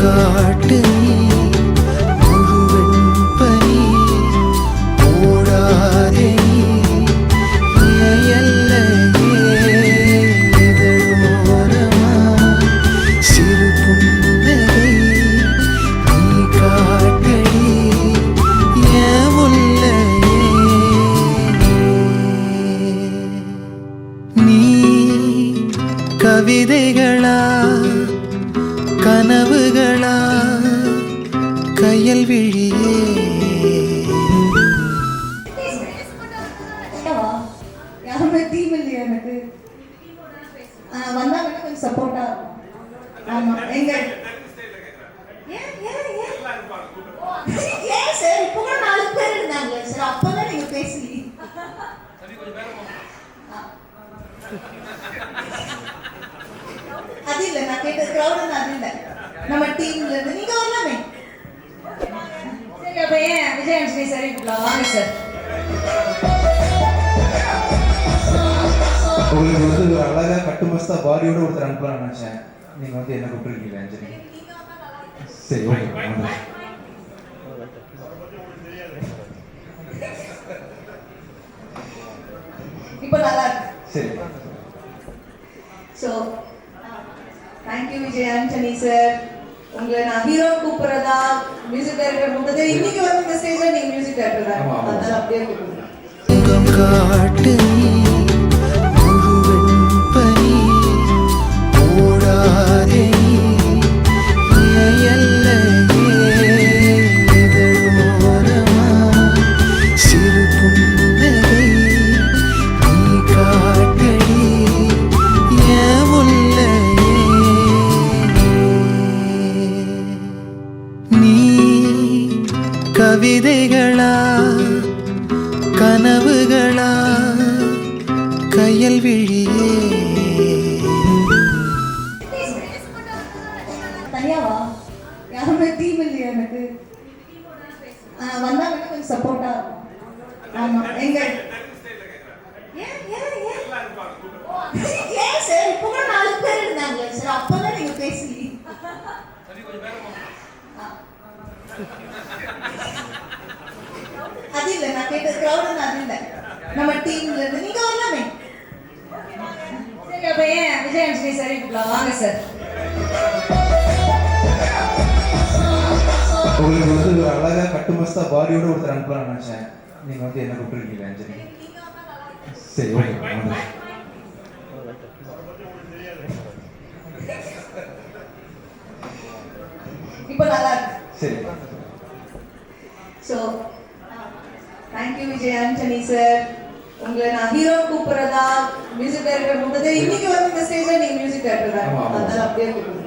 காட்டு முழுவெண் பனி ஓடாதே எல்லையே இதழோரமா சிறு புன்னகை நீ காட்டடி என் முல்லையே நீ கவிதைகளா கனவுகளா கையல் விழியே யாருமே டீம் இல்லையா எனக்கு வந்தா கொஞ்சம் சப்போர்ட்டா ஆமா எங்க ஏன் சார் இப்போ கூட 4 பேர் இருந்தாங்க சார் அப்பதான் நீங்க பேசி அது இல்ல நான் கேட்ட கிரௌட் அது இல்ல நம்ம டீம்ல இருந்து நீங்க வரலாமே சரி அப்ப ஏன் விஜய் ஆண்டனி சார் கூப்பிடலாம் வாங்க சார் உங்களுக்கு வந்து ஒரு அழகா கட்டு மஸ்தா பாடியோட ஒருத்தர் அனுப்பலாம் நினைச்சேன் நீங்க வந்து என்ன கூப்பிட்டுருக்கீங்க அஞ்சலி சரி ஓகே இப்போ நல்லா இருக்கு சரி so thank you Vijay Antony sir உங்களை நான் ஹீரோ கூப்பிடுறதா மியூசிக் டைரக்டர் கூப்பிடுறது இன்னைக்கு வந்து இந்த ஸ்டேஜ்ல நீங்க மியூசிக் டைரக்டர் தான் அதனால அப்படியே கூப்பிடுறேன் காட்டு முழுவெண் பனி ஓடாதே எல்லையே இதழோரமா சிறு புன்னகை நீ காட்டடி என் முல்லையே நீ கவிதைகளா கனவுகளா கையல் விழியே தனியாவா யாருமே டீம் இல்லையா எனக்கு வந்தா கொஞ்சம் சப்போர்ட்டா ஆமா எங்க ஏன் சார் இப்போ கூட 4 பேர் இருந்தாங்க சார் அப்பதான் நீங்க பேசி அது இல்ல நான் கேட்ட கிரௌட் அது இல்ல நம்ம டீம்ல இருந்து நீங்க வரலாமே சரி அப்ப ஏன் விஜய் ஆண்டனி சார் கூப்பிடலாம் வாங்க சார் உங்களுக்கு வந்து ஒரு அழகா கட்டு மஸ்தா பாடியோட ஒருத்தர் அனுப்பலாம் நினைச்சேன் நீங்க வந்து என்ன கூப்பிட்டுருக்கீங்க அஞ்சலி சரி ஓகே இப்போ நல்லா இருக்கு சரி so thank you Vijay Antony sir உங்களை நான் ஹீரோ கூப்பிடுறதா மியூசிக் டைரக்டர் கூப்பிடுறது இன்னைக்கு வந்து இந்த ஸ்டேஜ்ல நீங்க மியூசிக் டைரக்டர் தான் அதனால அப்படியே கூப்பிடுறேன்